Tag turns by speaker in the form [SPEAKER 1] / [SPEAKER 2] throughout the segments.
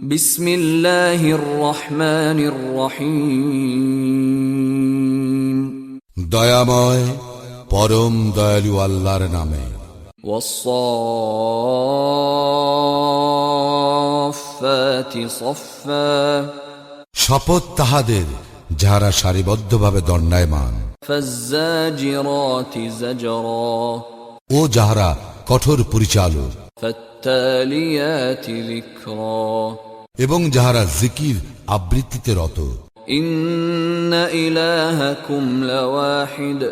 [SPEAKER 1] বিসমিল্লাহির রহমানির রহিম।
[SPEAKER 2] দয়াময় পরম দয়ালু আল্লাহর নামে।
[SPEAKER 1] ওয়াস-সাফফাতি সাফফা।
[SPEAKER 2] শপথ তাহাদের যাহারা সারিবদ্ধভাবে দণ্ডায়মান।
[SPEAKER 1] ফাজ্জাজিরাতি জাজরা।
[SPEAKER 2] ও যাহারা কঠোর পরিচালক।
[SPEAKER 1] ফাত্তালিয়াতি যিকরা। এবং
[SPEAKER 2] যাহারা জিকির আবৃত্তিতে রত।
[SPEAKER 1] ইন্না ইলাহাকুম লাওয়াহিদ।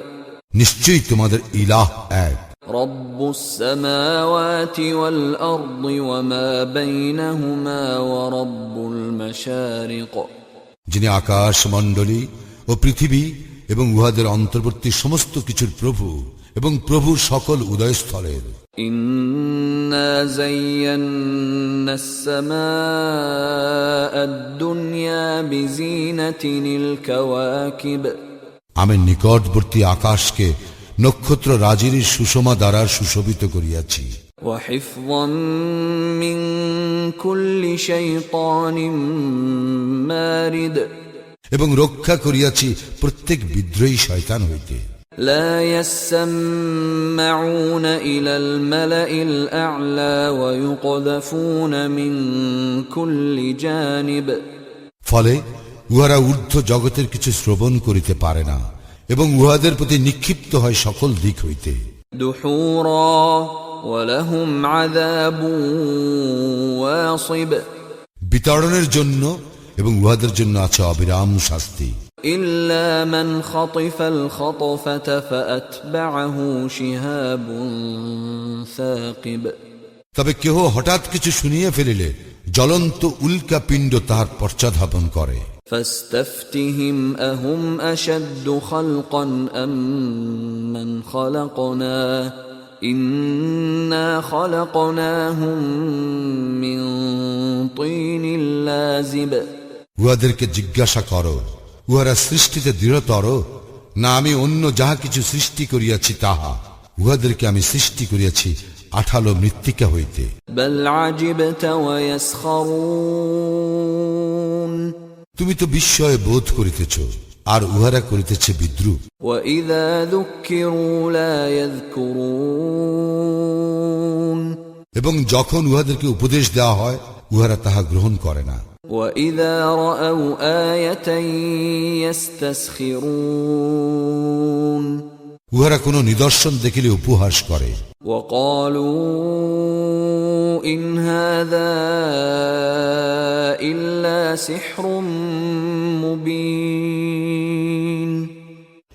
[SPEAKER 2] নিশ্চয়ই তোমাদের ইলাহ এক।
[SPEAKER 1] রব্বুস সামাওয়াতি ওয়াল আরদি ওয়া মা বাইনাহুমা ওয়া রব্বুল মাশারিক।
[SPEAKER 2] যিনি আকাশ মণ্ডলী ও পৃথিবী এবং উহাদের অন্তর্বর্তী সমস্ত কিছুর প্রভু এবং প্রভু সকল উদয়স্থলের।
[SPEAKER 1] ইন্না যায়্যানাস সামাআদ দুনিয়া বিজিনাতিনিল কাওয়াকিব।
[SPEAKER 2] আমি নিকটবর্তী আকাশকে নক্ষত্র রাজির সুষমা দ্বারা সুশোভিত করিয়াছি।
[SPEAKER 1] ওয়া হিফযাম মিন কুল্লি শাইতানিন মারিদ।
[SPEAKER 2] এবং রক্ষা করিয়াছি প্রত্যেক বিদ্রোহী শয়তান হইতে।
[SPEAKER 1] লা ইয়াসমাউনা ইলাল মালাইল আ'লা ওয়া ইউকযাফুনা মিন কুল্লি জানিব।
[SPEAKER 2] ফলে উহারা ঊর্ধ্ব জগতের কিছু শ্রবণ করিতে পারে না এবং উহাদের প্রতি নিক্ষিপ্ত হয় সকল দিক হইতে।
[SPEAKER 1] দুহুরা ওয়া লাহুম আযাবুন ওয়াসিব।
[SPEAKER 2] বিতাড়নের জন্য এবং উহাদের জন্য আছে অবিরাম শাস্তি।
[SPEAKER 1] ইল্লা মান খাতিফাল খাতফাতা ফাআতবা'হু শিহাবুন সাকিব।
[SPEAKER 2] তবে কেহ হঠাৎ কিছু শুনিয়ে ফেলিলে জ্বলন্ত উল্কা পিণ্ড তাহার পশ্চাদ্ধাবন করে।
[SPEAKER 1] ফাস্তাফতিহিম আহুম আশাদ্দু খালকান আম মান খালাকনা ইন্না খালাকনাহুম মিন তিনিল লাযিব।
[SPEAKER 2] উহাদেরকে জিজ্ঞাসা করো, উহারা সৃষ্টিতে দৃঢ়তর না আমি অন্য যাহা কিছু সৃষ্টি করিয়াছি তাহা? উহাদেরকে আমি সৃষ্টি করিয়াছি আঠালো মৃত্তিকা হইতে।
[SPEAKER 1] বাল আজিবতা ওয়া ইয়াসখারুন।
[SPEAKER 2] তুমি তো বিস্ময় বোধ করিতেছ আর উহারা করিতেছে বিদ্রূপ।
[SPEAKER 1] ওয়া ইযা যুক্কিরু লা ইয়াযকুরুন।
[SPEAKER 2] এবং যখন উহাদেরকে উপদেশ দেওয়া হয় উহারা তাহা গ্রহণ করে না।
[SPEAKER 1] ওয়া ইযা রাআউ আয়াতান ইস্তাসখিরুন।
[SPEAKER 2] উহারা কোনো নিদর্শন দেখিলে উপহাস করে।
[SPEAKER 1] ওয়া ক্বালু ইন হাযা ইল্লা সিহরুম মুবিন।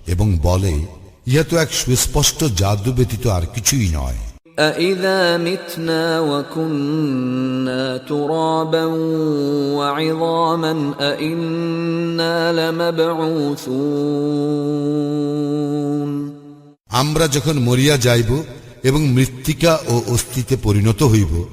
[SPEAKER 2] এবং বলে ইহা তো এক সুস্পষ্ট জাদু ব্যতীত আর কিছুই নয়।
[SPEAKER 1] আইযা মিতনা ওয়া কুন্না তুরাবান ওয়া ইযামান আইন্না লামাবউসুন।
[SPEAKER 2] আমরা যখন মরিয়া যাইব এবং মৃত্তিকা ও অস্থিতে পরিণত হইব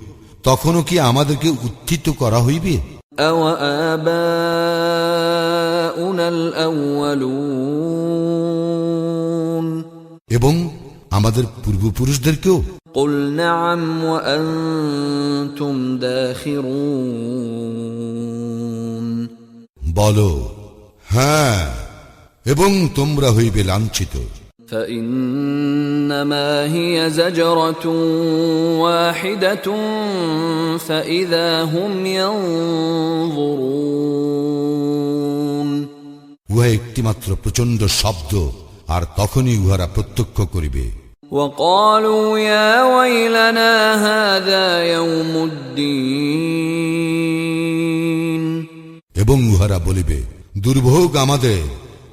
[SPEAKER 2] তখনও কি আমাদেরকে উত্থিত করা হইবে?
[SPEAKER 1] আও আবাউনাল আউয়ালুন।
[SPEAKER 2] এবং আমাদের পূর্বপুরুষদেরকেও?
[SPEAKER 1] কুল না'আম ওয়া আনতুম দাখিরুন।
[SPEAKER 2] বলো হ্যাঁ, এবং তোমরা হইবে লাঞ্ছিত।
[SPEAKER 1] فإنما هي زجرة واحدة فإذا هم ينظرون।
[SPEAKER 2] উহা একটিমাত্র প্রচণ্ড শব্দ আর তখনই উহারা প্রত্যক্ষ করিবে।
[SPEAKER 1] وقالوا يا ويلنا هذا يوم الدين।
[SPEAKER 2] এবং উহারা বলিবে দুর্ভোগ আমাদের,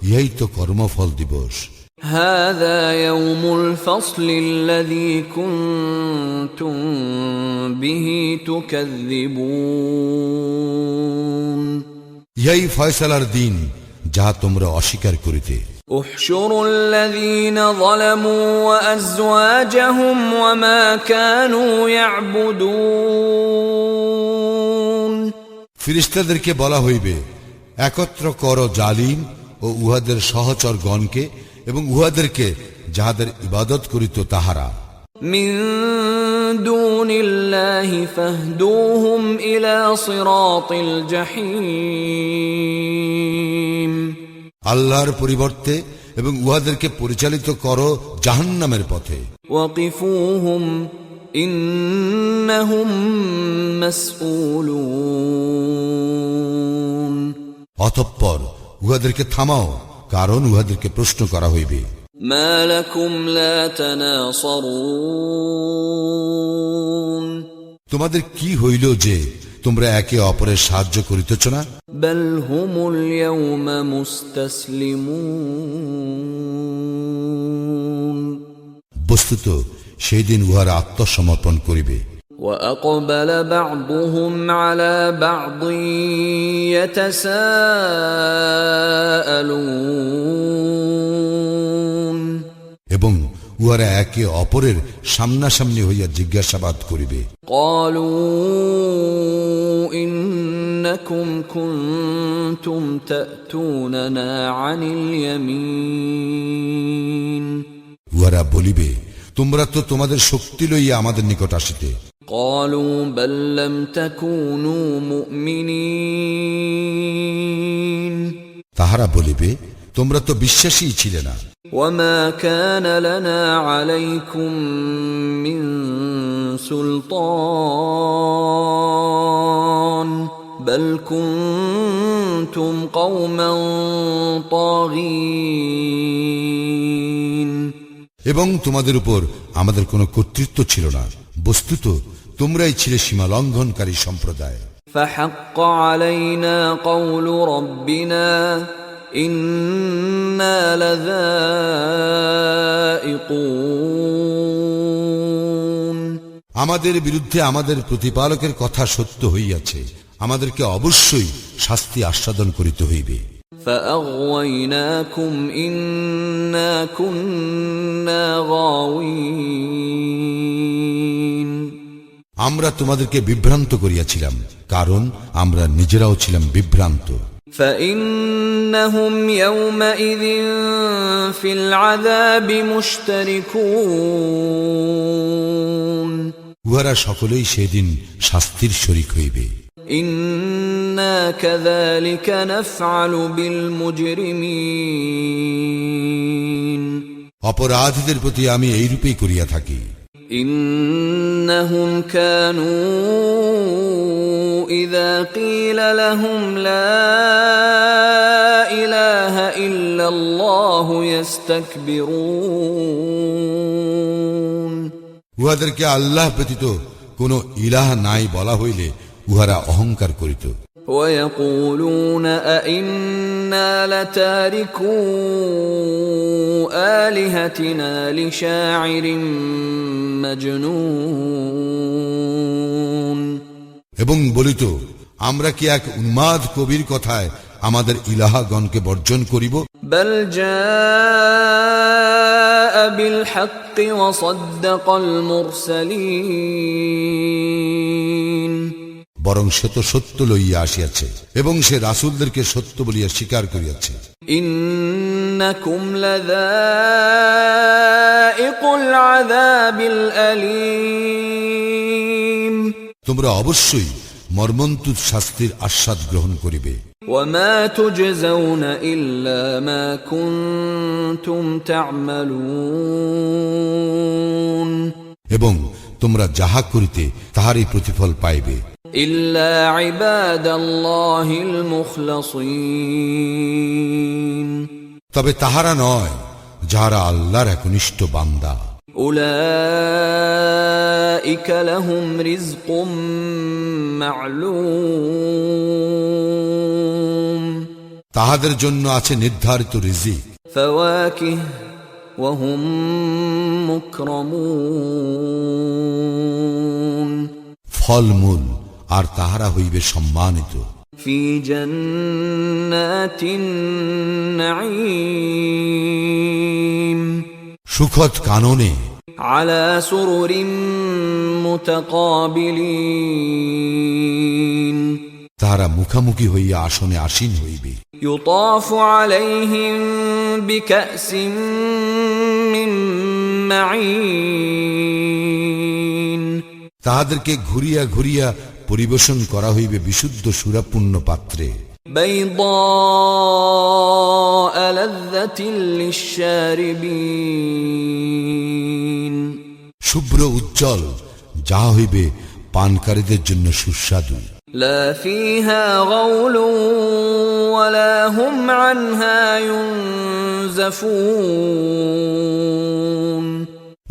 [SPEAKER 2] ইহাই তো কর্মফল দিবস।
[SPEAKER 1] هذا يوم الفصل الذي كنتم به تكذبون।
[SPEAKER 2] ইহাই ফয়সালার দিন যাহা তোমরা অস্বীকার করিতে।
[SPEAKER 1] احشروا الذين ظلموا وأزواجهم وما كانوا يعبدون।
[SPEAKER 2] ফিরিস্তাদেরকে বলা হইবে একত্র কর জালিম ও উহাদের সহচর গণকে এবং উহাদেরকে যাহাদের ইবাদত করিত তাহারা।
[SPEAKER 1] মিন دون الله فاهدوهم إلى صراط الجحيم
[SPEAKER 2] আল্লাহর পরিবর্তে এবং উহাদেরকে পরিচালিত করো জাহান্নামের পথে।
[SPEAKER 1] وقفوهم إنهم مسؤولون
[SPEAKER 2] অতঃপর উহাদেরকে থামাও, কারণ উহাদেরকে প্রশ্ন করা হইবে।
[SPEAKER 1] ما لكم لا تناصرون
[SPEAKER 2] তোমাদের কি হইল যে তোমরা একে অপরের সাহায্য করিতেছ না?
[SPEAKER 1] بل هم اليوم مستسلمون
[SPEAKER 2] বস্তুত সেই দিন উহারা আত্মসমর্পণ করিবে।
[SPEAKER 1] وأقبل بعضهم على بعض يتساءلون
[SPEAKER 2] এবং উহারা একে অপরের সামনাসামনি হইয়া জিজ্ঞাসাবাদ করিবে।
[SPEAKER 1] قالوا إنكم كنتم تأتوننا عن اليمين
[SPEAKER 2] উহারা বলিবে, তোমরা তো তোমাদের শক্তি লইয়া আমাদের নিকট আসিতে।
[SPEAKER 1] قالوا بل لم تكونوا مؤمنين
[SPEAKER 2] তাহারা বলিবে, তোমরা তো বিশ্বাসী ছিলে না।
[SPEAKER 1] وما كان لنا عليكم من سلطان بل كنتم قوما طاغين
[SPEAKER 2] এবং তোমাদের উপর আমাদের কোনো কর্তৃত্ব ছিল না, বস্তুত তোমরাই ছিলে সীমা লঙ্ঘনকারী সম্প্রদায়।
[SPEAKER 1] فحق علينا قول ربنا إنا لذائقون
[SPEAKER 2] আমাদের বিরুদ্ধে আমাদের প্রতিপালকের কথা সত্য হইয়াছে, আমাদেরকে অবশ্যই শাস্তি আস্বাদন করিতে হইবে।
[SPEAKER 1] فأغويناكم إنا كنا غاوين
[SPEAKER 2] আমরা তোমাদেরকে বিভ্রান্ত করিয়াছিলাম, কারণ আমরা নিজেরাও ছিলাম বিভ্রান্ত।
[SPEAKER 1] فإنهم يومئذ في العذاب مشتركون
[SPEAKER 2] উহারা সকলেই সেদিন শাস্তির শরীক হইবে।
[SPEAKER 1] إنا كذلك نفعل بالمجرمين
[SPEAKER 2] অপরাধীদের প্রতি আমি এইরূপেই করিয়া থাকি।
[SPEAKER 1] إنهم كانوا إذا قيل لهم لا إله إلا الله يستكبرون
[SPEAKER 2] উহাদেরকে আল্লাহ ব্যতীত কোনো ইলাহ নাই বলা হইলে উহারা অহংকার করিত।
[SPEAKER 1] ويقولون أئنا لتاركو آلهتنا لشاعر مجنون
[SPEAKER 2] এবং বলিত, আমরা কি এক উন্মাদ কবির কথায় আমাদের ইলাহাগণকে বর্জন করিব?
[SPEAKER 1] بل جاء بالحق وصدق المرسلين
[SPEAKER 2] বরং সে তো সত্য লইয়া আসিয়াছে এবং সে রাসূলদেরকে সত্য বলিয়া স্বীকার করিয়াছে।
[SPEAKER 1] إنكم لذائق العذاب الأليم
[SPEAKER 2] তোমরা অবশ্যই মর্মন্তুদ শাস্তির আস্বাদ গ্রহণ করিবে।
[SPEAKER 1] وما تجزون إلا ما كنتم تعملون
[SPEAKER 2] এবং তোমরা যাহা করিতে তাহারই প্রতিফল পাইবে।
[SPEAKER 1] إلا عباد الله المخلصين
[SPEAKER 2] তবে তাহারা নয় যাহারা আল্লাহর একনিষ্ঠ বান্দা।
[SPEAKER 1] أولئك لهم رزق معلوم
[SPEAKER 2] তাহাদের জন্য আছে নির্ধারিত রিজিক।
[SPEAKER 1] فواكه وهم مكرمون
[SPEAKER 2] ফলমূল আর তাহারা হইবে সম্মানিত।
[SPEAKER 1] في جنات النعيم
[SPEAKER 2] সুখদ কাননে
[SPEAKER 1] على سرر متقابلين
[SPEAKER 2] তাহারা মুখামুখি হইয়া আসনে আসীন হইবে।
[SPEAKER 1] يطاف عليهم بكأس من معين
[SPEAKER 2] তাহাদেরকে ঘুরিয়া ঘুরিয়া পরিবেশন করা হইবে বিশুদ্ধ সুরাপূর্ণ পাত্রে,
[SPEAKER 1] بيضاء لذة للشاربين
[SPEAKER 2] শুভ্র উজ্জ্বল, যাহা হইবে পানকারীদের জন্য সুস্বাদু।
[SPEAKER 1] لا فيها غول ولا هم عنها ينزفون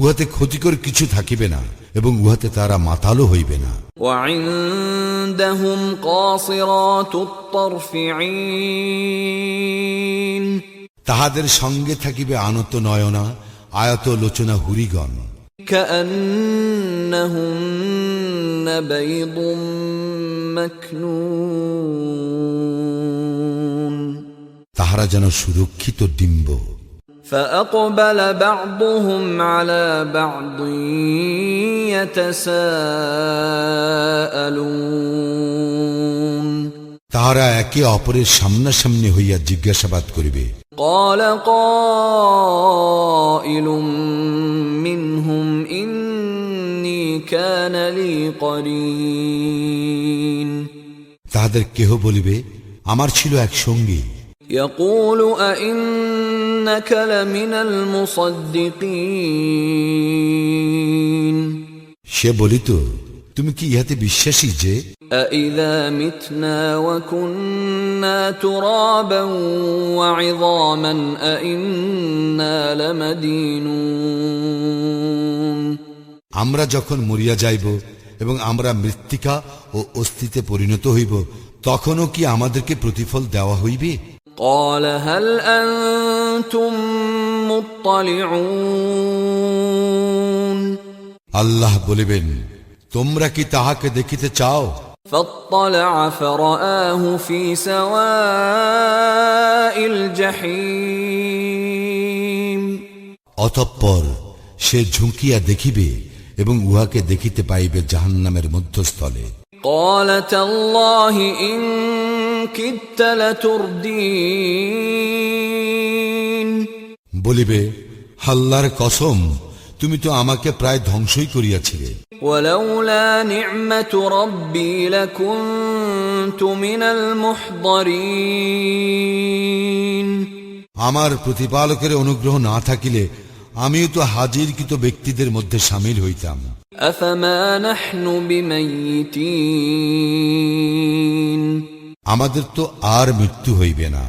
[SPEAKER 2] উহাতে ক্ষতিকর কিছু থাকিবে না এবং উহাতে তারা মাতালো হইবে না।
[SPEAKER 1] وعندهم قاصرات الطرف عين
[SPEAKER 2] তাহাদের সঙ্গে থাকিবে আনত নয়না, আয়ত লোচনা হুরিগণ,
[SPEAKER 1] كأنهن بيض مكنون
[SPEAKER 2] তাহারা যেন সুরক্ষিত ডিম্ব।
[SPEAKER 1] فأقبل بعضهم على بعض يتساءلون
[SPEAKER 2] তাহারা একে অপরের সামনাসামনি হইয়া জিজ্ঞাসাবাদ করিবে।
[SPEAKER 1] قال قائل منهم إني كان لي قرين
[SPEAKER 2] তাহাদের কেহ বলিবে, আমার ছিল এক সঙ্গী।
[SPEAKER 1] يقول أئنك لمن المصدقين
[SPEAKER 2] সে বলিত, তুমি কি ইহাতে বিশ্বাসী যে
[SPEAKER 1] أإذا متنا وكنا ترابا وعظاما أإنا لمدينون
[SPEAKER 2] আমরা যখন মরিয়া যাইব এবং আমরা মৃত্তিকা ও অস্থিতে পরিণত হইব, তখনও কি আমাদেরকে প্রতিফল দেওয়া হইবে?
[SPEAKER 1] قال هل أنتم مطلعون
[SPEAKER 2] আল্লাহ বলিবেন, তোমরা কি তাহাকে দেখিতে চাও?
[SPEAKER 1] فاطلع فرآه في سواء الجحيم
[SPEAKER 2] অতঃপর সে ঝুঁকিয়া দেখিবে এবং উহাকে দেখিতে পাইবে জাহান্নামের মধ্যস্থলে।
[SPEAKER 1] قال تالله إن كدت لتردين
[SPEAKER 2] বলিবে, আল্লাহর কসম, তুমি তো আমাকে প্রায় ধ্বংসই করিয়াছিলে।
[SPEAKER 1] ولولا نعمة ربي لكنت من المحضرين
[SPEAKER 2] আমার প্রতিপালকের অনুগ্রহ না থাকিলে আমিও তো হাজিরকৃত ব্যক্তিদের মধ্যে সামিল হইতাম।
[SPEAKER 1] أفما نحن بميتين
[SPEAKER 2] আমাদের তো আর মৃত্যু হইবে না,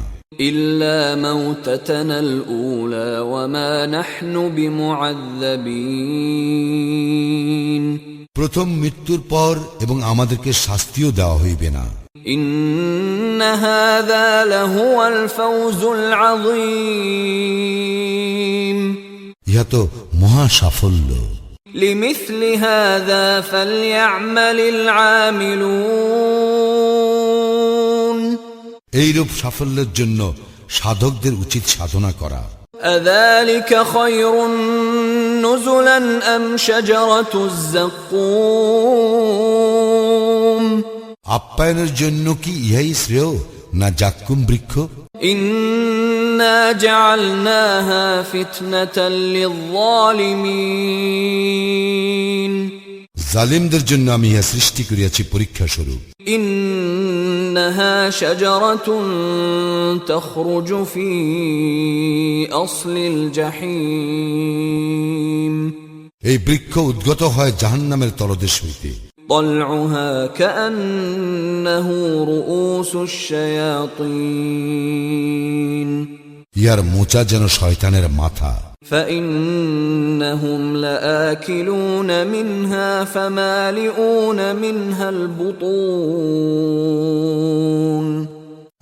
[SPEAKER 1] إلا موتتنا الأولى وما نحن بمعذبين
[SPEAKER 2] প্রথম মৃত্যুর পর এবং আমাদেরকে শাস্তিও দেওয়া হইবে না।
[SPEAKER 1] إن هذا لهو الفوز العظيم
[SPEAKER 2] ইহা তো মহা সাফল্য।
[SPEAKER 1] لمثل هذا فليعمل العاملون
[SPEAKER 2] এইরূপ সাফল্যের জন্য সাধকদের উচিত সাধনা করা।
[SPEAKER 1] أذلك خير نزلا أم شجرة الزقوم
[SPEAKER 2] আপ্যায়নের জন্য কি ইহাই শ্রেয় না জাক্কুম বৃক্ষ?
[SPEAKER 1] إنا جعلناها فتنة للظالمين
[SPEAKER 2] জালিমদের জন্য আমি ইহা সৃষ্টি করিয়াছি পরীক্ষা স্বরূপ।
[SPEAKER 1] إنها شجرة تخرج في أصل الجحيم
[SPEAKER 2] এই বৃক্ষ উদ্গত হয় জাহান্নামের তলদেশ হইতে।
[SPEAKER 1] طلعها كأنه رؤوس الشياطين
[SPEAKER 2] ইহার মোচা যেন শয়তানের মাথা।
[SPEAKER 1] فإنهم لآكلون منها فمالئون منها البطون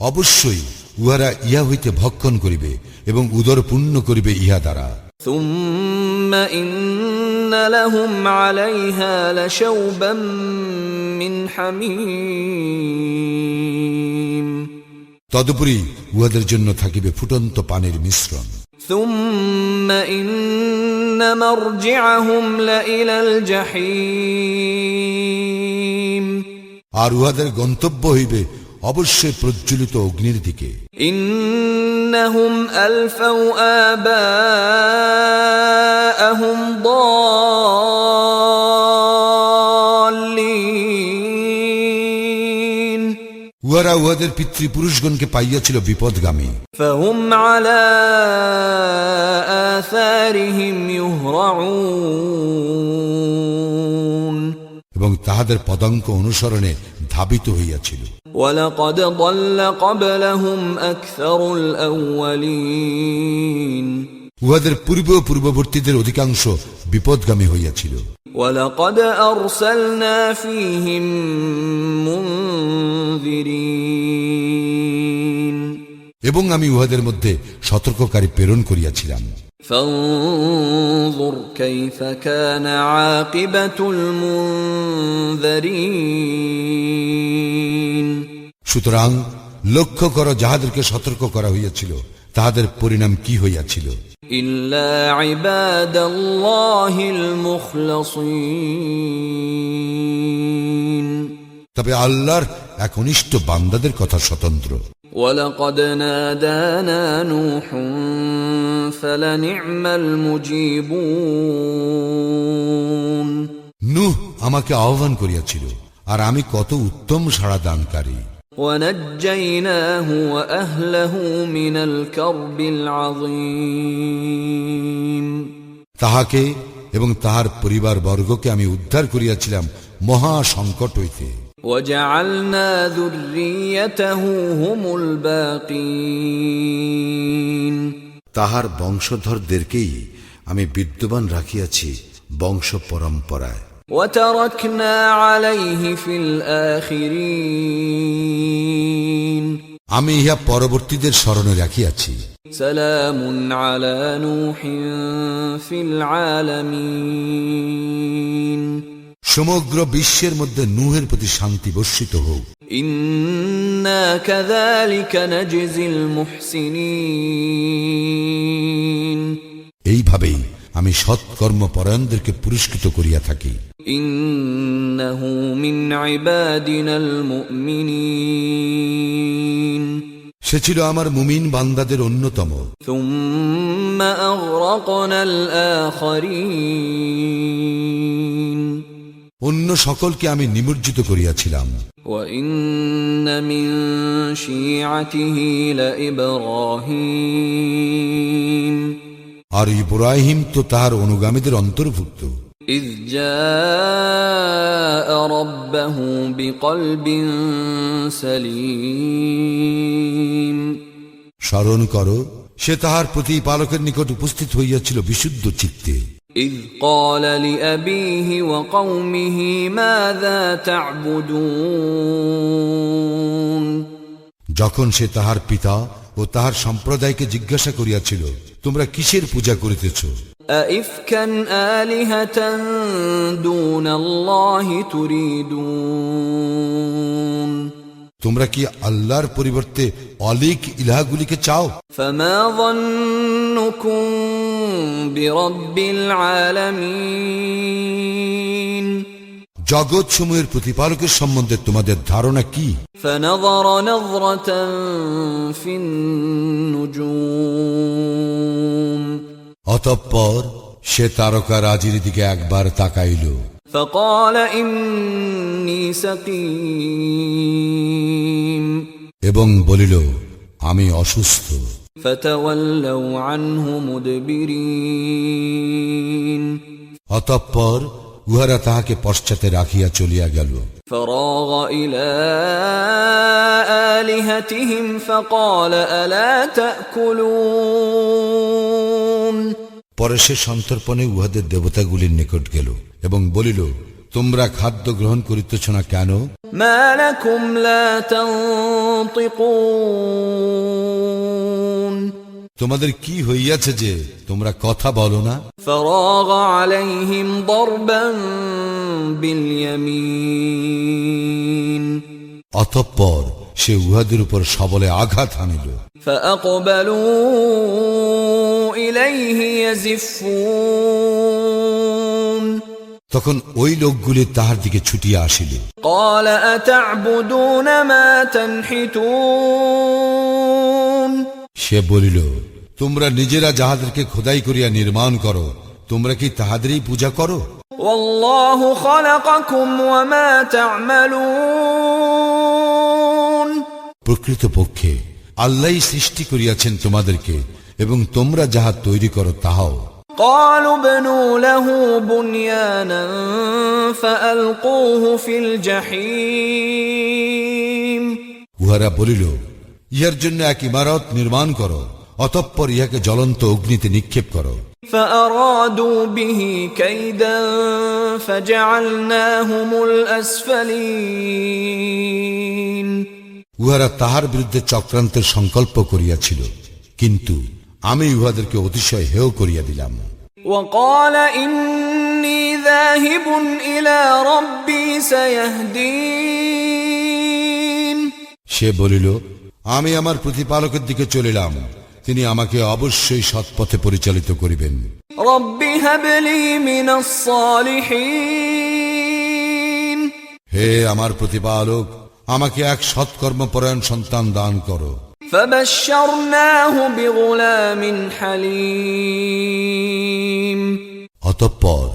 [SPEAKER 2] অবশ্যই উহারা ইহা হইতে ভক্ষণ করিবে এবং উদর পূর্ণ করিবে ইহা দ্বারা।
[SPEAKER 1] ثم إن لهم عليها لشوبا من حميم
[SPEAKER 2] তদুপরি উহাদের জন্য থাকিবে ফুটন্ত পানির মিশ্রণ।
[SPEAKER 1] ثم إن مرجعهم لإلى الجحيم
[SPEAKER 2] আর উহাদের গন্তব্য হইবে অবশ্যই প্রজ্বলিত অগ্নির দিকে।
[SPEAKER 1] إنهم ألفوا آباءهم
[SPEAKER 2] উহারা উহাদের পিতৃপুরুষগণকে পাইয়াছিল বিপদগামী,
[SPEAKER 1] فهم على آثارهم يهرعون
[SPEAKER 2] এবং তাহাদের পদাঙ্ক অনুসরণে ধাবিত হইয়াছিল।
[SPEAKER 1] ولقد ضل قبلهم أكثر الأولين
[SPEAKER 2] উহাদের পূর্ববর্তীদের অধিকাংশ বিপদগামী হইয়াছিল।
[SPEAKER 1] ولقد أرسلنا فيهم منذرين
[SPEAKER 2] এবং আমি উহাদের মধ্যে সতর্ককারী প্রেরণ করিয়াছিলাম।
[SPEAKER 1] فانظر كيف كان عاقبة المنذرين
[SPEAKER 2] সুতরাং লক্ষ্য করো, যাহাদেরকে সতর্ক করা হইয়াছিল তাহাদের পরিণাম কি হইয়াছিল।
[SPEAKER 1] إلا عباد الله المخلصين
[SPEAKER 2] তবে আল্লাহর একনিষ্ঠ বান্দাদের কথা স্বতন্ত্র।
[SPEAKER 1] ولقد نادانا نوح فلنعم المجيبون
[SPEAKER 2] নূহ আমাকে আহ্বান করিয়াছিল, আর আমি কত উত্তম সাড়া দানকারী।
[SPEAKER 1] ونجيناه وأهله من الكرب العظيم
[SPEAKER 2] তাহাকে এবং তাহার পরিবার বর্গকে আমি উদ্ধার করিয়াছিলাম মহা সংকট হইতে।
[SPEAKER 1] وجعلنا ذريته هم الباقين
[SPEAKER 2] তাহার বংশধরদেরকেই আমি বিদ্যমান রাখিয়াছি বংশ পরম্পরায়।
[SPEAKER 1] وتركنا عليه في الآخرين
[SPEAKER 2] আমি ইহা পরবর্তীদের স্মরণে রাখিয়াছি।
[SPEAKER 1] سلام على نوح في العالمين
[SPEAKER 2] সমগ্র বিশ্বের মধ্যে নূহের প্রতি শান্তি বর্ষিত হোক।
[SPEAKER 1] إنا كذلك نجزي المحسنين
[SPEAKER 2] এইভাবেই আমি সৎকর্ম পরায়ণদেরকে পুরস্কৃত করিয়া থাকি।
[SPEAKER 1] إنه من عبادنا المؤمنين
[SPEAKER 2] সে ছিল আমার মুমিন বান্দাদের অন্যতম।
[SPEAKER 1] ثم أغرقنا الآخرين
[SPEAKER 2] অন্য সকলকে আমি নিমজ্জিত করিয়াছিলাম।
[SPEAKER 1] وإن من شيعته لإبراهيم
[SPEAKER 2] আর ইব্রাহিম তো তাহার অনুগামীদের অন্তর্ভুক্ত।
[SPEAKER 1] إذ جاء ربه بقلب سليم
[SPEAKER 2] স্মরণ করো, সে তাহার প্রতিপালকের নিকট উপস্থিত হইয়াছিল বিশুদ্ধ চিত্তে।
[SPEAKER 1] إذ قال لأبيه وقومه ماذا تعبدون
[SPEAKER 2] যখন সে তাহার পিতা ও তাহার সম্প্রদায়কে জিজ্ঞাসা করিয়াছিল, তোমরা কিসের পূজা করিতেছ?
[SPEAKER 1] أئفكا آلهة دون الله تريدون
[SPEAKER 2] তোমরা কি আল্লাহর পরিবর্তে অলিক ইলাহগুলিকে চাও?
[SPEAKER 1] فما ظنكم برب العالمين
[SPEAKER 2] জগৎ সমূহের প্রতিপালকের সম্বন্ধে তোমাদের ধারণা কি?
[SPEAKER 1] فنظر نظرة في النجوم
[SPEAKER 2] অতঃপর সে তারকা রাজির দিকে একবার তাকাইল।
[SPEAKER 1] فقال إني سقيم
[SPEAKER 2] এবং বলিল, আমি অসুস্থ।
[SPEAKER 1] فتولوا عنه مدبرين
[SPEAKER 2] অতঃপর উহারা তাহাকে পশ্চাতে রাখিয়া চলিয়া গেল।
[SPEAKER 1] فراغ إلى آلهتهم فقال ألا تأكلون
[SPEAKER 2] পরে সে সন্তর্পণে উহাদের দেবতাগুলির নিকট গেল এবং বলিল, তোমরা খাদ্য গ্রহণ করিতেছ না কেন?
[SPEAKER 1] ما لكم لا تنطقون
[SPEAKER 2] তোমাদের কি হইয়াছে যে তোমরা কথা বলো না?
[SPEAKER 1] فراغ عليهم ضربا باليمين
[SPEAKER 2] অতঃপর সে উহাদের উপর সবলে আঘাত হানিল।
[SPEAKER 1] فأقبلوا إليه يزفون
[SPEAKER 2] তখন ওই লোকগুলি তাহার দিকে ছুটিয়া আসিল।
[SPEAKER 1] قال أتعبدون ما تنحتون
[SPEAKER 2] সে বলিল, তোমরা নিজেরা যাহাদেরকে খোদাই করিয়া নির্মাণ করো, তোমরা কি তাহাদেরই পূজা করো?
[SPEAKER 1] والله خلقكم وما تعملون
[SPEAKER 2] প্রকৃতপক্ষে আল্লাহই সৃষ্টি করিয়াছেন তোমাদেরকে, এবং তোমরা যাহা তৈরি করো তাহাও।
[SPEAKER 1] قالوا ابنوا له بنيانا فألقوه في الجحيم
[SPEAKER 2] উহারা বলিল, ইহার জন্য এক ইমারত নির্মাণ করো, অতঃপর ইহাকে জ্বলন্ত অগ্নিতে নিক্ষেপ করো।
[SPEAKER 1] فأرادوا به كيدا فجعلناهم الأسفلين
[SPEAKER 2] উহারা তাহার বিরুদ্ধে চক্রান্তের সংকল্প করিয়াছিল, কিন্তু আমি উহাদেরকে অতিশয় হেয় করিয়া দিলাম।
[SPEAKER 1] وقال إني ذاهب إلى ربي سيهدين
[SPEAKER 2] সে বলিল, আমি আমার প্রতিপালকের দিকে চলিলাম, তিনি আমাকে অবশ্যই সৎপথে পরিচালিত করিবেন।
[SPEAKER 1] رب هب لي من الصالحين
[SPEAKER 2] হে আমার প্রতিপালক, আমাকে এক সৎকর্মপরায়ণ সন্তান দান করো।
[SPEAKER 1] فبشرناه بغلام حليم
[SPEAKER 2] অতঃপর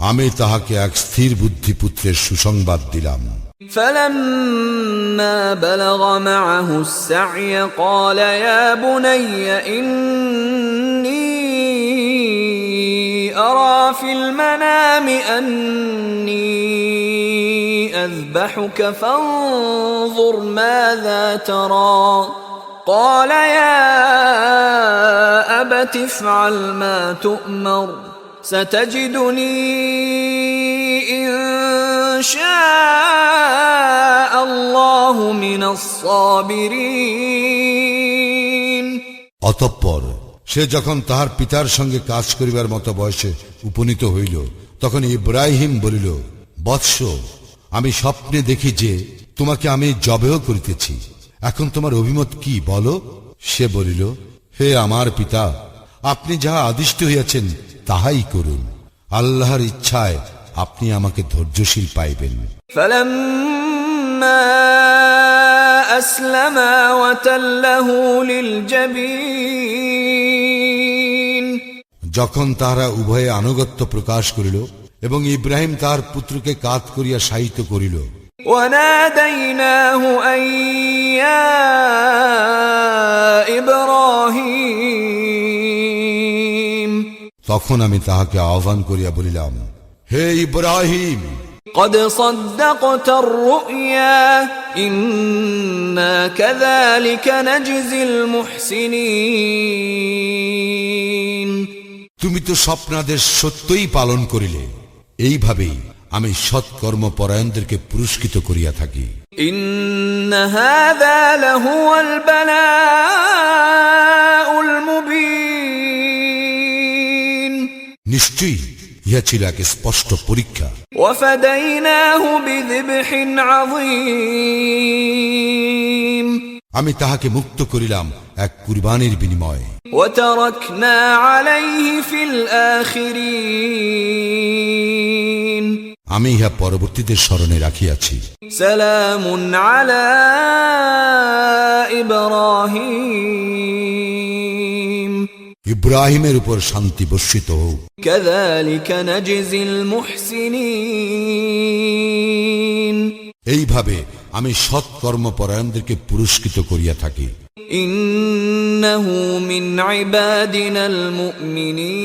[SPEAKER 2] আমি তাহাকে এক স্থির বুদ্ধি পুত্রের সুসংবাদ দিলাম।
[SPEAKER 1] فلما بلغ معه السعي قال يا بني إني أرى في المنام أني أذبحك فانظر ماذا ترى قال يا أبت افعل ما تؤمر ستجدني إن شاء الله من الصابرين
[SPEAKER 2] অতঃপর সে যখন তাহার পিতার সঙ্গে কাজ করিবার মতো বয়সে উপনীত হইল, তখন ইব্রাহিম বলিল, বৎস, আমি স্বপ্নে দেখি যে তোমাকে আমি জবেহ করিতেছি, এখন তোমার অভিমত কি বলো? সে বলিল, হে আমার পিতা, আপনি যাহা আদিষ্ট হইয়াছেন তাহাই করুন, আল্লাহর ইচ্ছায় আপনি আমাকে ধৈর্যশীল পাইবেন।
[SPEAKER 1] فلما أسلما وتله للجبين
[SPEAKER 2] যখন তাহারা উভয়ে আনুগত্য প্রকাশ করিল এবং ইব্রাহিম তাহার পুত্রকে কাত করিয়া শায়িত করিল,
[SPEAKER 1] وناديناه أن يا إبراهيم
[SPEAKER 2] তখন আমি তাহাকে আহ্বান করিয়া বলিলাম, হে ইব্রাহিম,
[SPEAKER 1] قد صدقت الرؤيا إنا كذلك نجزي المحسنين
[SPEAKER 2] তুমি তো স্বপ্নাদেশ সত্যই পালন করিলে, এইভাবেই আমি সৎকর্মপরায়ণদেরকে পুরস্কৃত করিয়া থাকি।
[SPEAKER 1] إن هذا لهو البلاء المبين
[SPEAKER 2] নিশ্চয়ই ইহা ছিল এক স্পষ্ট পরীক্ষা।
[SPEAKER 1] وفديناه بذبح عظيم
[SPEAKER 2] আমি তাহাকে মুক্ত করিলাম এক কুরবানির বিনিময়ে।
[SPEAKER 1] وتركنا عليه في الآخرين
[SPEAKER 2] আমি ইহা পরবর্তীদের স্মরণে রাখিয়াছি।
[SPEAKER 1] سلام على إبراهيم
[SPEAKER 2] ইব্রাহিমের উপর শান্তি বর্ষিত হোক।
[SPEAKER 1] كذلك نجزي المحسنين
[SPEAKER 2] এইভাবে আমি সৎকর্মপরায়ণদেরকে পুরস্কৃত করিয়া থাকি।
[SPEAKER 1] إنه من عبادنا المؤمنين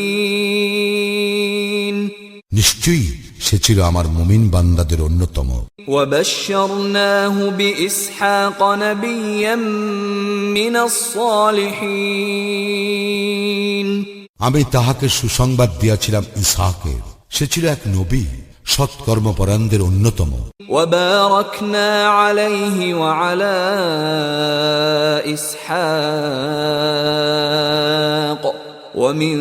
[SPEAKER 2] নিশ্চয়ই সে ছিল আমার মুমিন বান্দাদের অন্যতম।
[SPEAKER 1] وبشرناه بإسحاق نبيا من الصالحين
[SPEAKER 2] আমি তাহাকে সুসংবাদ দিয়াছিলাম ইসহাকের, সে ছিল এক নবী, সৎকর্মপরায়ণদের অন্যতম।
[SPEAKER 1] وباركنا عليه وعلى إسحاق ومن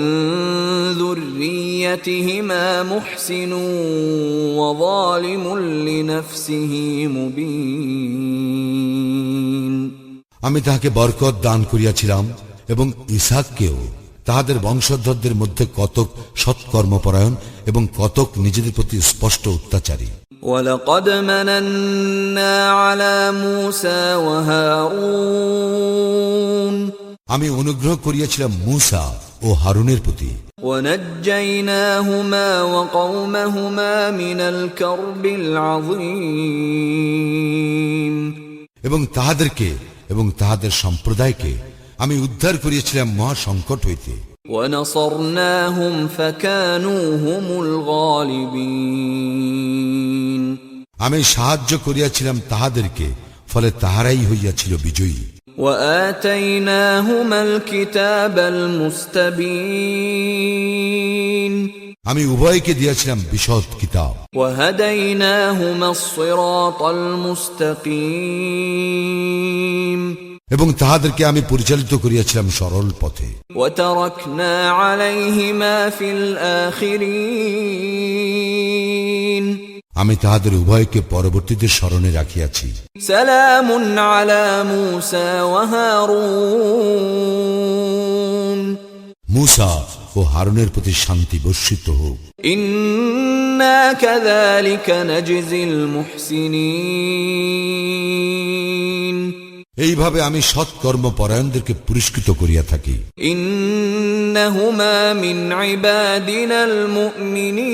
[SPEAKER 1] ذريتهما محسن وظالم لنفسه مبين
[SPEAKER 2] আমি তাহাকে বরকত দান করিয়াছিলাম এবং ইসহাককেও। তাহাদের বংশধরদের মধ্যে কতক সৎকর্মপরায়ণ এবং কতক নিজেদের প্রতি স্পষ্ট অত্যাচারী।
[SPEAKER 1] ولقد مننا على موسى وهارون
[SPEAKER 2] আমি অনুগ্রহ করিয়াছিলাম মূসা ও হারুনের প্রতি।
[SPEAKER 1] ونجيناهما وقومهما من الكرب العظيم
[SPEAKER 2] এবং তাহাদেরকে এবং তাহাদের সম্প্রদায়কে আমি উদ্ধার করিয়াছিলাম মহা সংকট হইতে।
[SPEAKER 1] ونصرناهم فكانوا هم الغالبين
[SPEAKER 2] আমি সাহায্য করিয়াছিলাম তাহাদেরকে, ফলে তাহারাই হইয়াছিল বিজয়ী।
[SPEAKER 1] وآتيناهما الكتاب المستبين
[SPEAKER 2] আমি উভয়কে দিয়াছিলাম বিশদ কিতাব।
[SPEAKER 1] وهديناهما الصراط المستقيم
[SPEAKER 2] এবং তাহাদেরকে আমি পরিচালিত করিয়াছিলাম সরল পথে।
[SPEAKER 1] وتركنا عليهما في الآخرين
[SPEAKER 2] আমি তাহাদের উভয়কে পরবর্তীদের স্মরণে রাখিয়াছি।
[SPEAKER 1] سلام على موسى وهارون
[SPEAKER 2] মূসা ও হারুনের প্রতি শান্তি বর্ষিত হোক।
[SPEAKER 1] إنا كذلك نجزي المحسنين
[SPEAKER 2] এইভাবে আমি সৎকর্ম পরায়ণদেরকে পুরস্কৃত করিয়া থাকি।
[SPEAKER 1] إنهما من عبادنا المؤمنين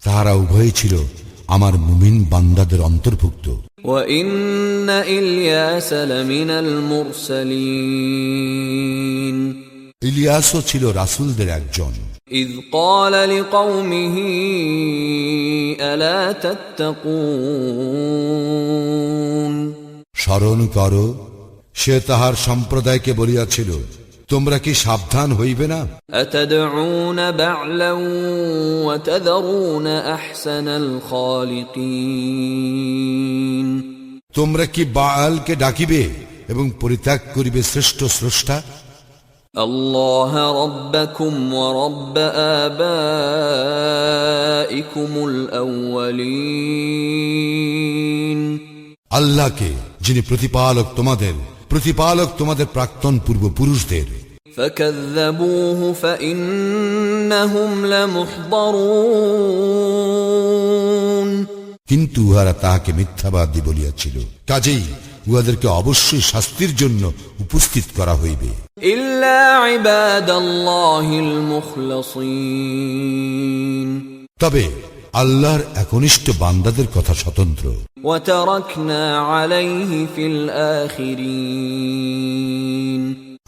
[SPEAKER 2] তাহারা উভয়ই ছিল আমার মুমিন বান্দাদের অন্তর্ভুক্ত।
[SPEAKER 1] وإن إلياس لمن المرسلين
[SPEAKER 2] ইলিয়াসও ছিল রাসূলদের একজন।
[SPEAKER 1] إذ قال لقومه ألا تتقون
[SPEAKER 2] স্মরণ করো, সে তাহার সম্প্রদায়কে বলিয়াছিল, তোমরা কি সাবধান হইবে না?
[SPEAKER 1] أتدعون بعلا وتذرون أحسن الخالقين
[SPEAKER 2] তোমরা কি বাআলকে ডাকিবে এবং পরিত্যাগ করিবে শ্রেষ্ঠ স্রষ্টা?
[SPEAKER 1] الله ربكم ورب آبائكم الأولين
[SPEAKER 2] আল্লাহকে, যিনি প্রতিপালক তোমাদের প্রাক্তন পূর্বপুরুষদের।
[SPEAKER 1] فكذبوه فإنهم لمحضرون
[SPEAKER 2] কিন্তু উহারা তাহাকে মিথ্যাবাদী বলিয়াছিল, কাজেই উহাদেরকে অবশ্যই শাস্তির জন্য উপস্থিত করা হইবে।
[SPEAKER 1] إلا عباد الله المخلصين
[SPEAKER 2] তবে আল্লাহর একনিষ্ঠ বান্দাদের কথা স্বতন্ত্র।
[SPEAKER 1] وتركنا عليه في الآخرين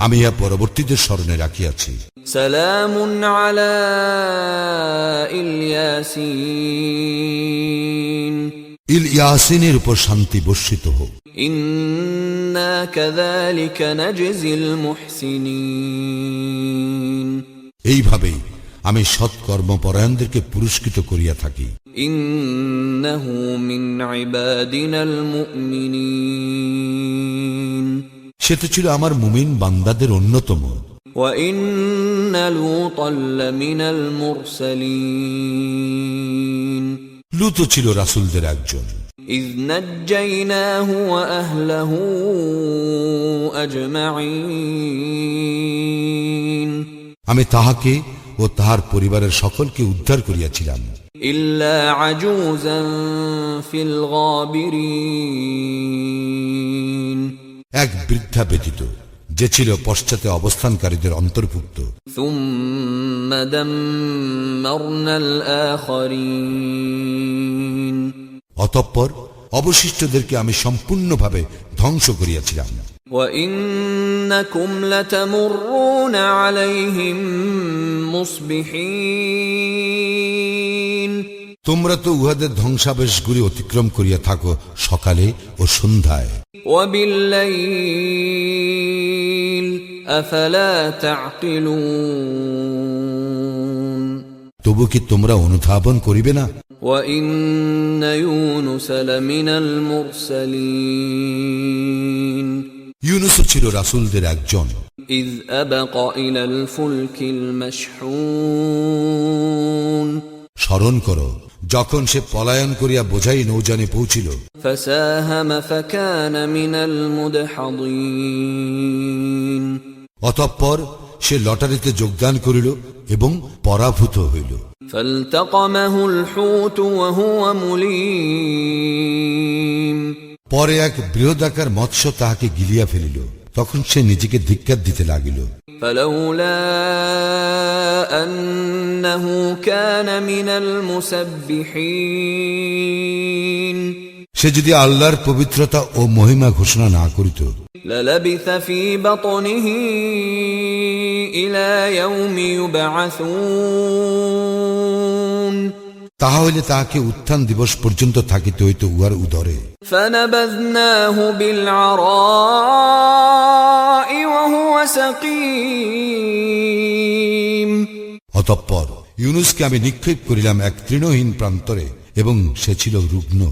[SPEAKER 2] আমি ইহা পরবর্তীদের স্মরণে রাখিয়াছি।
[SPEAKER 1] سلام على الياسين
[SPEAKER 2] ইলিয়াসিনের উপর শান্তি বর্ষিত হোক।
[SPEAKER 1] إنا كذلك نجزي المحسنين
[SPEAKER 2] এইভাবেই আমি সৎকর্ম পরায়ণদেরকে পুরস্কৃত করিয়া থাকি।
[SPEAKER 1] إنه من عبادنا المؤمنين
[SPEAKER 2] সে তো ছিল আমার মুমিন বান্দাদের অন্যতম।
[SPEAKER 1] وإن لوطا لمن المرسلين
[SPEAKER 2] লূত ছিল রাসূলদের একজন।
[SPEAKER 1] إذ نجيناه وأهله أجمعين
[SPEAKER 2] আমি তাহাকে ও তাহার পরিবারের সকলকে উদ্ধার করিয়াছিলাম,
[SPEAKER 1] إلا عجوزا في الغابرين
[SPEAKER 2] এক বৃদ্ধা ব্যতীত, যে ছিল পশ্চাতে অবস্থানকারীদের অন্তর্ভুক্ত।
[SPEAKER 1] ثم دمرنا الآخرين
[SPEAKER 2] অতঃপর অবশিষ্টদেরকে আমি সম্পূর্ণভাবে ধ্বংস করিয়াছিলাম।
[SPEAKER 1] وإنكم لتمرون عليهم مصبحين
[SPEAKER 2] তোমরা তো উহাদের ধ্বংসাবেশগুলি অতিক্রম করিয়া থাকো সকালে ও সন্ধ্যায়।
[SPEAKER 1] وبالليل أفلا تعقلون
[SPEAKER 2] তবু কি তোমরা অনুধাবন করিবে না?
[SPEAKER 1] وإن يونس لمن المرسلين
[SPEAKER 2] ইউনুসও ছিল রাসূলদের একজন।
[SPEAKER 1] إذ أبق إلى الفلك المشحون
[SPEAKER 2] স্মরণ করো, যখন সে পলায়ন করিয়া বোঝাই নৌজানে পৌঁছিল।
[SPEAKER 1] فساهم فكان من المدحضين
[SPEAKER 2] অতঃপর সে লটারিতে যোগদান করিল এবং পরাভূত হইল।
[SPEAKER 1] فالتقمه الحوت وهو مليم
[SPEAKER 2] পরে এক বৃহদাকার মৎস্য তাহাকে গিলিয়া ফেলিল, তখন সে নিজেকে ধিক্কার দিতে লাগিল।
[SPEAKER 1] فلولا أنه كان من المسبحين
[SPEAKER 2] সে যদি আল্লাহর পবিত্রতা ও মহিমা ঘোষণা না করিত
[SPEAKER 1] للبث في بطنه إلى يوم يبعثون
[SPEAKER 2] তাহলে তাহাকে উত্থান দিবস পর্যন্ত থাকিতে হইত উহার উদরে।
[SPEAKER 1] فنبذناه بالعراء وهو سقيم
[SPEAKER 2] অতঃপর ইউনুসকে আমি নিক্ষেপ করিলাম এক তৃণহীন প্রান্তরে এবং সে ছিল রুগ্ন।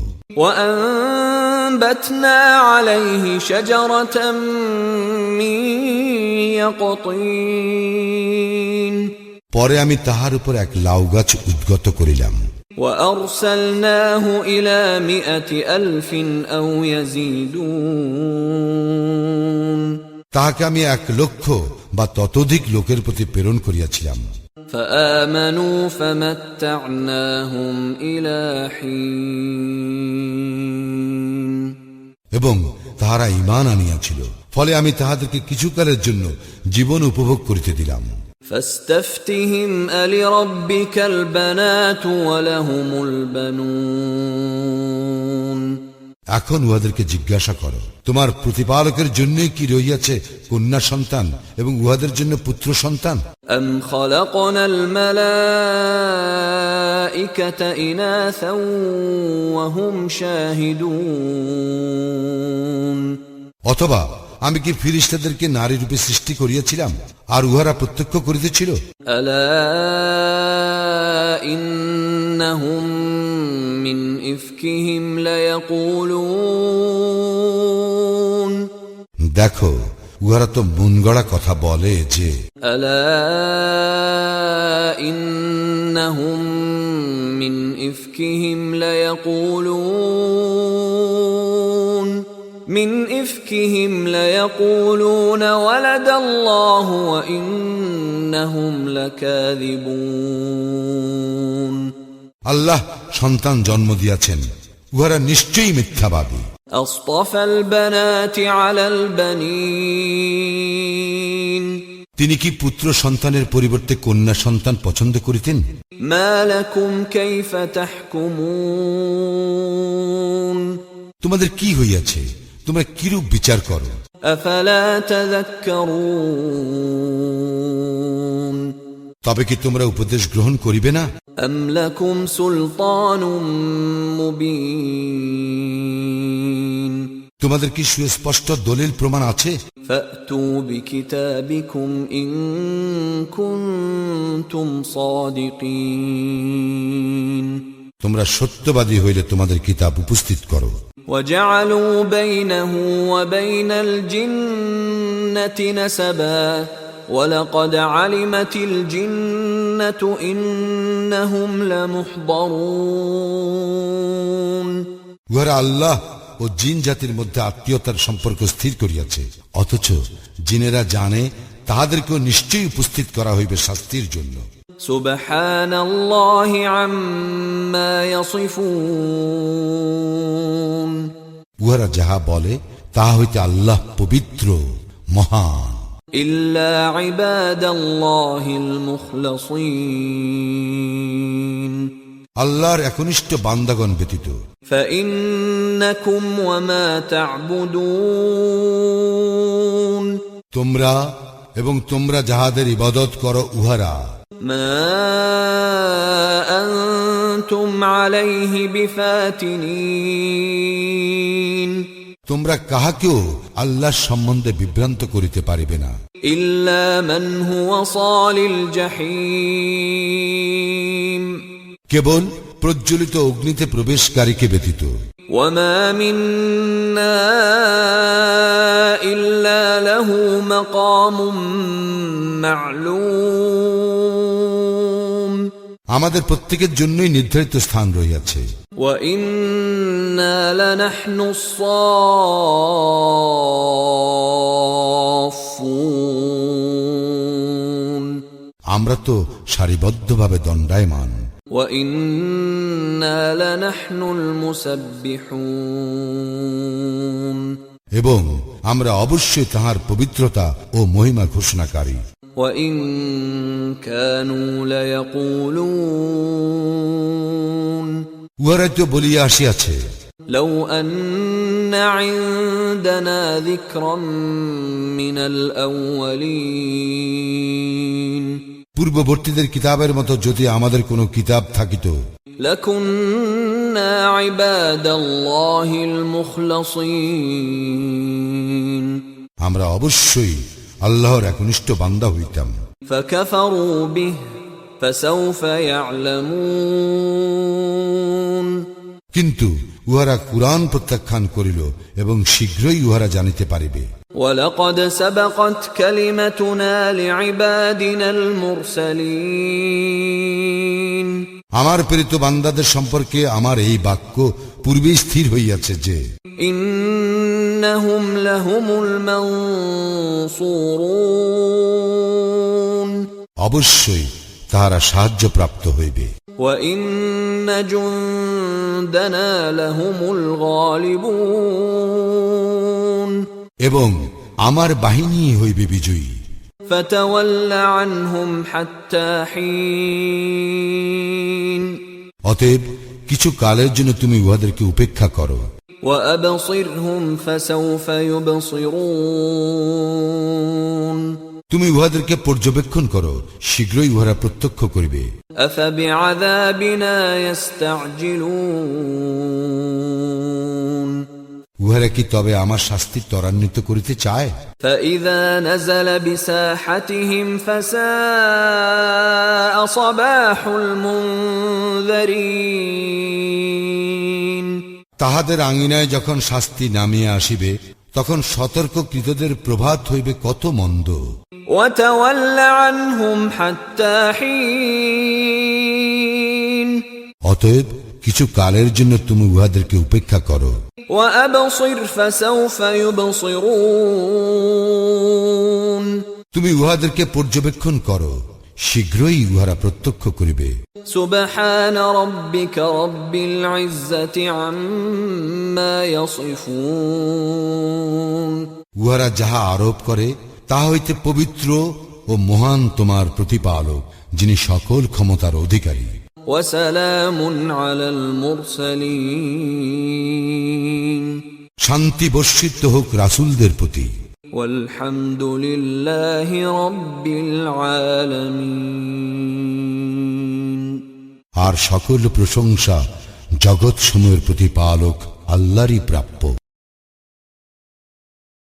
[SPEAKER 1] وأنبتنا عليه شجرة من يقطين
[SPEAKER 2] পরে আমি তাহার উপর এক লাউ গাছ উদ্গত করিলাম।
[SPEAKER 1] وأرسلناه إلى 100,000 أو يزيدون
[SPEAKER 2] তাহাকে আমি 1,00,000 বা ততোধিক লোকের প্রতি প্রেরণ করিয়াছিলাম।
[SPEAKER 1] فآمنوا فمتعناهم إلى حين
[SPEAKER 2] এবং তাহারা ঈমান আনিয়াছিল, ফলে আমি তাহাদেরকে কিছুকালের জন্য জীবন উপভোগ করিতে দিলাম।
[SPEAKER 1] فاستفتهم ألربك البنات ولهم البنون
[SPEAKER 2] এখন উহাদেরকে জিজ্ঞাসা করো, তোমার প্রতিপালকের জন্য কি রহিয়াছে কন্যা সন্তান এবং উহাদের জন্য পুত্র সন্তান?
[SPEAKER 1] أم خلقنا الملائكة إناثا وهم شاهدون
[SPEAKER 2] অথবা আমি কি ফিরিস্তাদেরকে নারী রূপে সৃষ্টি করিয়াছিলাম আর উহারা প্রত্যক্ষ করিতেছিল?
[SPEAKER 1] ألا إنهم من إفكهم ليقولون
[SPEAKER 2] দেখো, উহারা তো মনগড়া কথা বলে যে
[SPEAKER 1] ألا إنهم من إفكهم ليقولون من إفكهم ليقولون ولد الله وإنهم لكاذبون
[SPEAKER 2] আল্লাহ সন্তান জন্ম দিয়াছেন, উহারা নিশ্চয়ই মিথ্যাবাদী।
[SPEAKER 1] أصطفى البنات على البنين
[SPEAKER 2] তিনি কি পুত্র সন্তানের পরিবর্তে কন্যা সন্তান পছন্দ করিতেন?
[SPEAKER 1] ما لكم كيف تحكمون
[SPEAKER 2] তোমাদের কি হইয়াছে? তোমরা কিরূপ বিচার করো?
[SPEAKER 1] أفلا تذكرون
[SPEAKER 2] তবে কি তোমরা উপদেশ গ্রহণ করিবে না?
[SPEAKER 1] أم لكم سلطان مبين
[SPEAKER 2] তোমাদের কি সুস্পষ্ট দলিল প্রমাণ আছে?
[SPEAKER 1] فأتوا بكتابكم إن كنتم صادقين
[SPEAKER 2] তোমরা সত্যবাদী হইলে তোমাদের কিতাব উপস্থিত করো।
[SPEAKER 1] وجعلوا بينه وبين الجنة نسبا ولقد علمت الجنة إنهم لمحضرون
[SPEAKER 2] উহারা আল্লাহ ও জিন জাতির মধ্যে আত্মীয়তার সম্পর্ক স্থির করিয়াছে, অথচ জিনেরা জানে তাহাদেরকেও নিশ্চয়ই উপস্থিত করা হইবে শাস্তির জন্য।
[SPEAKER 1] سبحان الله عما يصفون
[SPEAKER 2] উহারা যাহা বলে তাহা হইতে আল্লাহ পবিত্র মহান।
[SPEAKER 1] إلا عباد الله المخلصين
[SPEAKER 2] আল্লাহর একনিষ্ঠ বান্দাগণ ব্যতীত।
[SPEAKER 1] فإنكم وما تعبدون
[SPEAKER 2] তোমরা এবং তোমরা যাহাদের ইবাদত করো উহারা
[SPEAKER 1] ما أنتم عليه بفاتنين
[SPEAKER 2] তোমরা কাহাকেও আল্লাহর সম্বন্ধে বিভ্রান্ত করিতে পারিবে না,
[SPEAKER 1] إلا من هو صال الجحيم
[SPEAKER 2] কেবল প্রজ্বলিত অগ্নিতে প্রবেশকারীকে ব্যতীত।
[SPEAKER 1] وما منا إلا له مقام معلوم
[SPEAKER 2] আমাদের প্রত্যেকের জন্যই নির্ধারিত স্থান রহিয়াছে।
[SPEAKER 1] وإنا لنحن الصافون
[SPEAKER 2] আমরা তো সারিবদ্ধভাবে দণ্ডায়মান।
[SPEAKER 1] وإنا لنحن المسبحون
[SPEAKER 2] এবং আমরা অবশ্যই তাহার পবিত্রতা ও মহিমা ঘোষণাকারী।
[SPEAKER 1] وإن كانوا ليقولون
[SPEAKER 2] উহারা তো বলিয়া আসিয়াছে,
[SPEAKER 1] لو أن عندنا ذكرا من الأولين
[SPEAKER 2] পূর্ববর্তীদের কিতাবের মতো যদি আমাদের কোনো কিতাব থাকিত
[SPEAKER 1] لكنا عباد الله المخلصين
[SPEAKER 2] আমরা অবশ্যই আল্লাহর একনিষ্ঠ বান্দা হইতাম।
[SPEAKER 1] فكفروا به فسوف يعلمون
[SPEAKER 2] কিন্তু উহারা কুরআন প্রত্যাখ্যান করিল এবং শীঘ্রই উহারা জানিতে পারিবে।
[SPEAKER 1] ولقد سبقت كلمتنا لعبادنا المرسلين
[SPEAKER 2] আমার প্রেরিত বান্দাদের সম্পর্কে আমার এই বাক্য পূর্বেই স্থির হইয়াছে যে
[SPEAKER 1] إنهم لهم المنصورون
[SPEAKER 2] অবশ্যই তাহারা সাহায্যপ্রাপ্ত হইবে।
[SPEAKER 1] وإن جندنا لهم الغالبون
[SPEAKER 2] এবং আমার বাহিনী হইবে বিজয়ী।
[SPEAKER 1] فتول عنهم حتى حين
[SPEAKER 2] অতএব কিছু কালের জন্য তুমি উহাদেরকে উপেক্ষা করো।
[SPEAKER 1] وأبصرهم فسوف يبصرون
[SPEAKER 2] তুমি উহাদেরকে পর্যবেক্ষণ করো, শীঘ্রই উহারা প্রত্যক্ষ করিবে।
[SPEAKER 1] أفبعذابنا يستعجلون
[SPEAKER 2] উহারা কি তবে আমার শাস্তি ত্বরান্বিত করিতে চায়?
[SPEAKER 1] فإذا نزل بساحتهم فساء صباح المنذرين
[SPEAKER 2] তাহাদের আঙিনায় যখন শাস্তি নামিয়া আসিবে তখন সতর্ককৃতদের প্রভাত হইবে কত মন্দ।
[SPEAKER 1] وتول عنهم حتى حين
[SPEAKER 2] অতএব কিছু কালের জন্য তুমি উহাদেরকে উপেক্ষা করো।
[SPEAKER 1] وأبصر فسوف يبصرون
[SPEAKER 2] তুমি উহাদেরকে পর্যবেক্ষণ করো, শীঘ্রই উহারা প্রত্যক্ষ করিবে।
[SPEAKER 1] سبحان ربك رب العزة عما يصفون
[SPEAKER 2] উহারা যাহা আরোপ করে তাহা হইতে পবিত্র ও মহান তোমার প্রতিপালক, যিনি সকল ক্ষমতার অধিকারী।
[SPEAKER 1] وسلام على المرسلين
[SPEAKER 2] শান্তি বর্ষিত হোক রাসূলদের প্রতি।
[SPEAKER 1] والحمد لله رب العالمين
[SPEAKER 2] আর সকল প্রশংসা জগৎ সমূহের প্রতিপালক আল্লাহরই প্রাপ্য।